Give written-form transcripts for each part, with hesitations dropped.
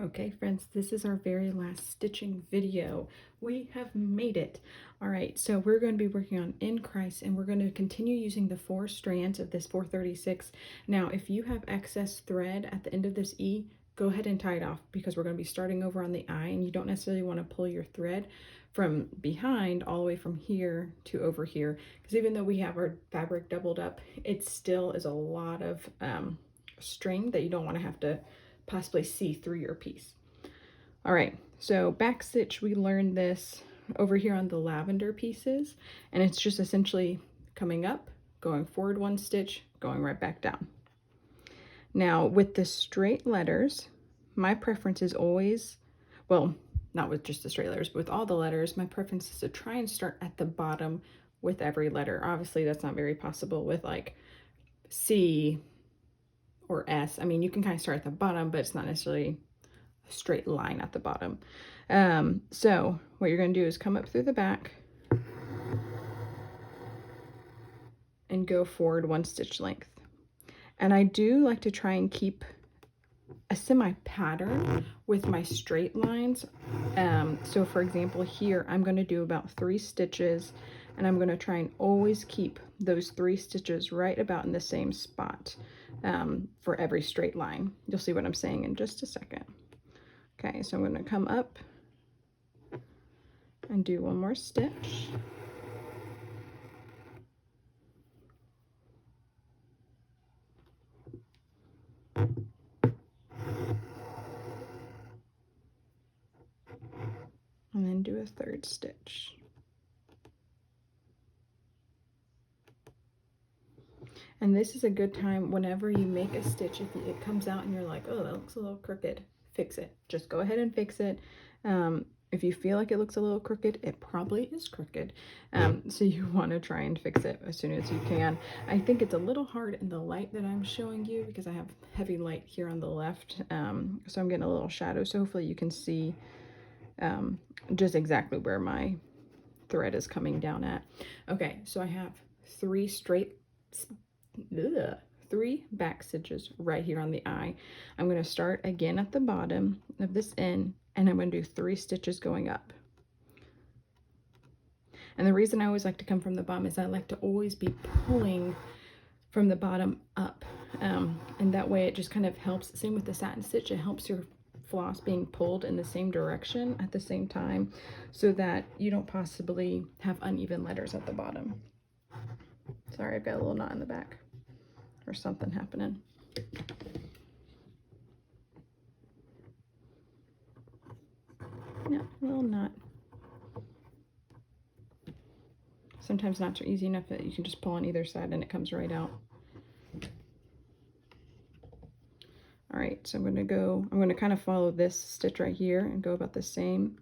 Okay, friends, this is our very last stitching video. We have made it. All right, so we're going to be working on In Christ, and we're going to continue using the 4 strands of this 436. Now, if you have excess thread at the end of this E, go ahead and tie it off, because we're going to be starting over on the I, and you don't necessarily want to pull your thread from behind all the way from here to over here, because even though we have our fabric doubled up, it still is a lot of string that you don't want to have to possibly see through your piece. All right, so backstitch, we learned this over here on the lavender pieces, and it's just essentially coming up, going forward 1 stitch, going right back down. Now with the straight letters, my preference is always, well, not with just the straight letters, but with all the letters, my preference is to try and start at the bottom with every letter. Obviously that's not very possible with like C or S. I mean, you can kind of start at the bottom, but it's not necessarily a straight line at the bottom. So what you're going to do is come up through the back and go forward 1 stitch length. And I do like to try and keep a semi pattern with my straight lines. So for example, here I'm going to do about 3 stitches, and I'm going to try and always keep those 3 stitches right about in the same spot for every straight line. You'll see what I'm saying in just a second. Okay, so I'm going to come up and do 1 more stitch. And then do a 3rd stitch. And this is a good time whenever you make a stitch, if it comes out and you're like, oh, that looks a little crooked, fix it. Just go ahead and fix it. If you feel like it looks a little crooked, it probably is crooked. So you want to try and fix it as soon as you can. I think it's a little hard in the light that I'm showing you because I have heavy light here on the left. So I'm getting a little shadow. So hopefully you can see just exactly where my thread is coming down at. Okay, so I have 3 back stitches right here on the I. I'm going to start again at the bottom of this N, and I'm going to do 3 stitches going up. And the reason I always like to come from the bottom is I like to always be pulling from the bottom up, and that way it just kind of helps. Same with the satin stitch, it helps your floss being pulled in the same direction at the same time, so that you don't possibly have uneven letters at the bottom. Sorry, I've got a little knot in the back or something happening. Yeah, a little knot. Sometimes knots are easy enough that you can just pull on either side and it comes right out. All right, so I'm going to kind of follow this stitch right here and go about the same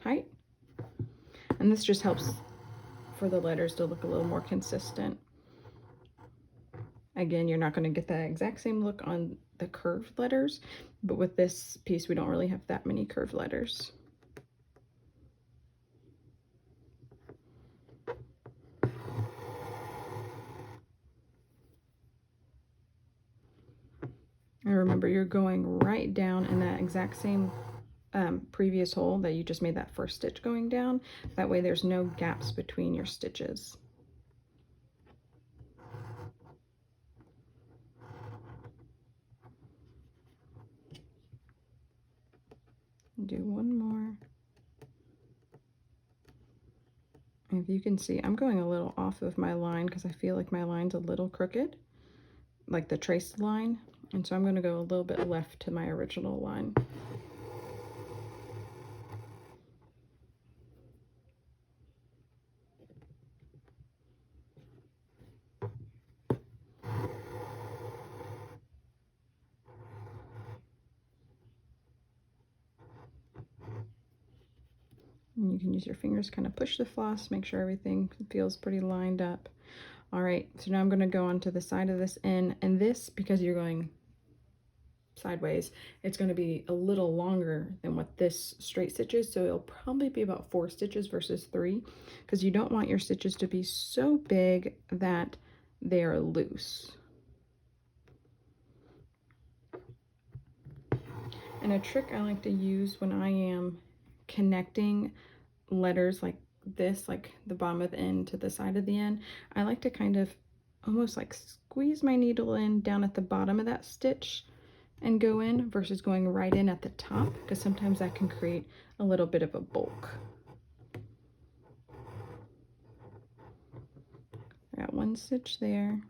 height. And this just helps for the letters to look a little more consistent. Again, you're not going to get that exact same look on the curved letters, but with this piece, we don't really have that many curved letters. And remember, you're going right down in that exact same previous hole that you just made that first stitch going down. That way there's no gaps between your stitches. Do 1 more. And if you can see, I'm going a little off of my line because I feel like my line's a little crooked, like the traced line. And so I'm going to go a little bit left to my original line. And you can use your fingers, kind of push the floss, make sure everything feels pretty lined up. All right, so now I'm going to go onto the side of this N, and this, because you're going sideways, it's going to be a little longer than what this straight stitch is, so it'll probably be about 4 stitches versus 3, because you don't want your stitches to be so big that they are loose. And a trick I like to use when I am connecting letters like this, like the bottom of the end to the side of the end, I like to kind of almost like squeeze my needle in down at the bottom of that stitch and go in versus going right in at the top, because sometimes that can create a little bit of a bulk. I got one stitch there.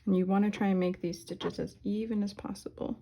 And you want to try and make these stitches as even as possible.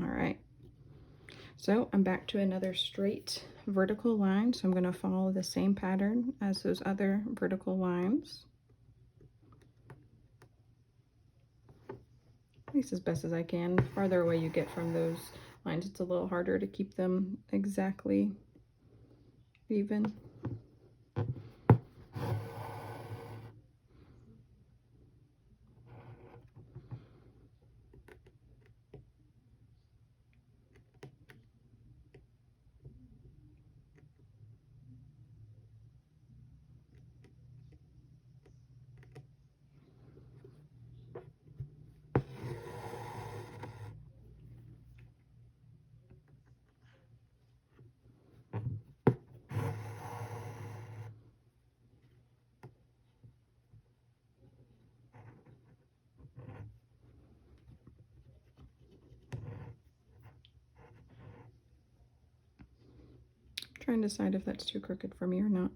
All right, so I'm back to another straight vertical line, so I'm going to follow the same pattern as those other vertical lines, at least as best as I can. The farther away you get from those lines, it's a little harder to keep them exactly even. Trying to decide if that's too crooked for me or not.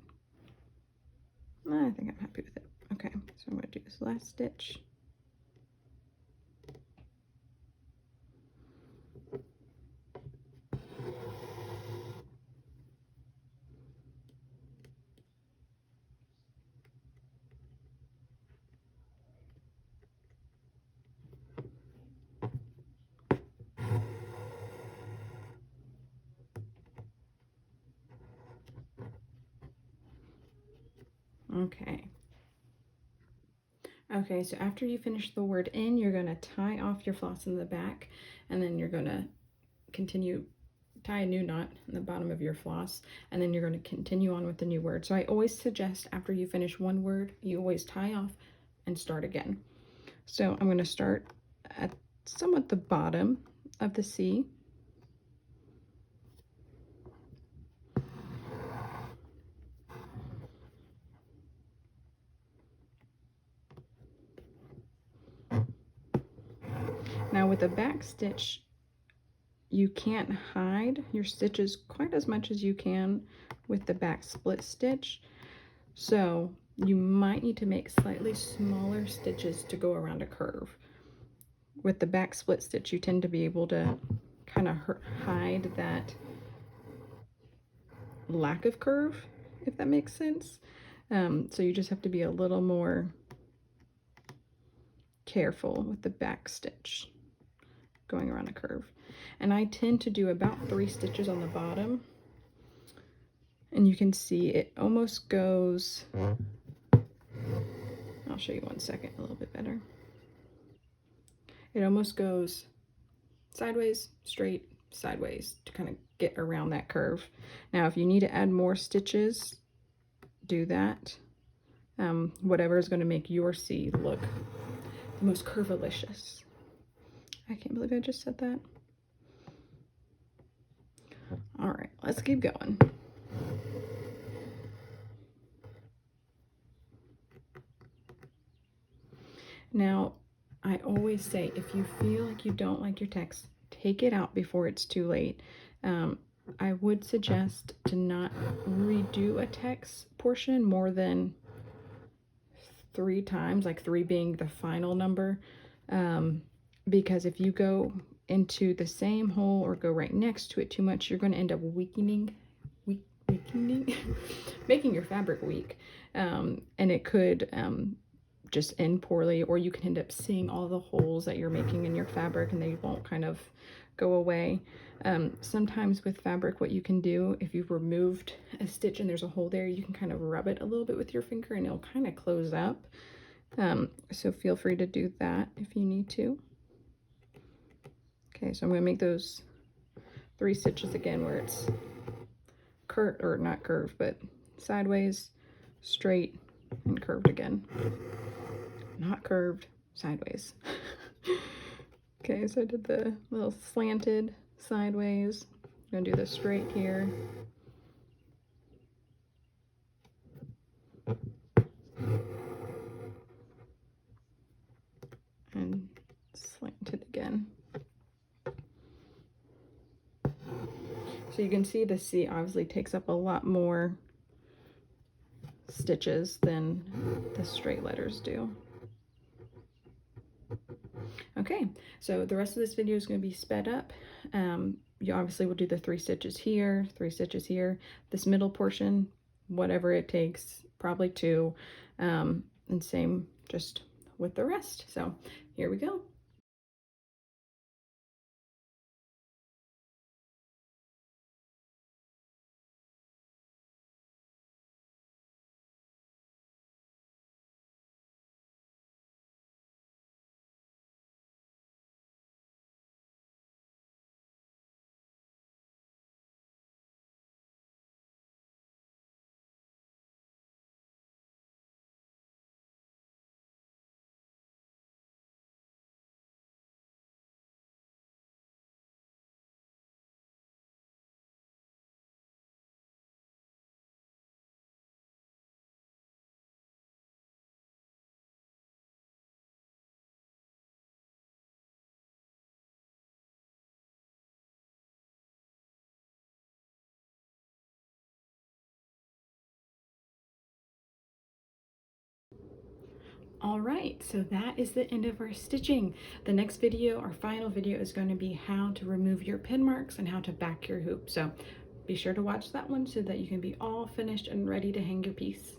I think I'm happy with it. Okay, so I'm going to do this last stitch. Okay. Okay, so after you finish the word in, you're going to tie off your floss in the back, and then you're going to continue, tie a new knot in the bottom of your floss, and then you're going to continue on with the new word. So I always suggest after you finish one word, you always tie off and start again. So I'm going to start at somewhat the bottom of the C. Now with a back stitch, you can't hide your stitches quite as much as you can with the back split stitch. So you might need to make slightly smaller stitches to go around a curve. With the back split stitch, you tend to be able to kind of hide that lack of curve, if that makes sense. So you just have to be a little more careful with the back stitch going around a curve. And I tend to do about 3 stitches on the bottom, and you can see it almost goes, I'll show you one second a little bit better. It almost goes sideways, straight, sideways to kind of get around that curve. Now if you need to add more stitches, do that. Whatever is going to make your C look the most curvilicious. I can't believe I just said that. All right, let's keep going. Now, I always say, if you feel like you don't like your text, take it out before it's too late. I would suggest to not redo a text portion more than 3 times, like 3 being the final number, because if you go into the same hole or go right next to it too much, you're going to end up weakening, making your fabric weak, and it could just end poorly, or you can end up seeing all the holes that you're making in your fabric and they won't kind of go away. Sometimes with fabric, what you can do, if you've removed a stitch and there's a hole there, you can kind of rub it a little bit with your finger and it'll kind of close up. So feel free to do that if you need to. Okay, so I'm going to make those 3 stitches again where it's curved, or not curved, but sideways, straight, and curved again. Not curved, sideways. Okay, so I did the little slanted sideways. I'm gonna do the straight here. And slanted again. So you can see the C obviously takes up a lot more stitches than the straight letters do. Okay, so the rest of this video is going to be sped up. You obviously will do the 3 stitches here, 3 stitches here. This middle portion, whatever it takes, probably 2, and same just with the rest. So here we go. All right, so that is the end of our stitching. The next video, our final video, is going to be how to remove your pin marks and how to back your hoop. So be sure to watch that one so that you can be all finished and ready to hang your piece.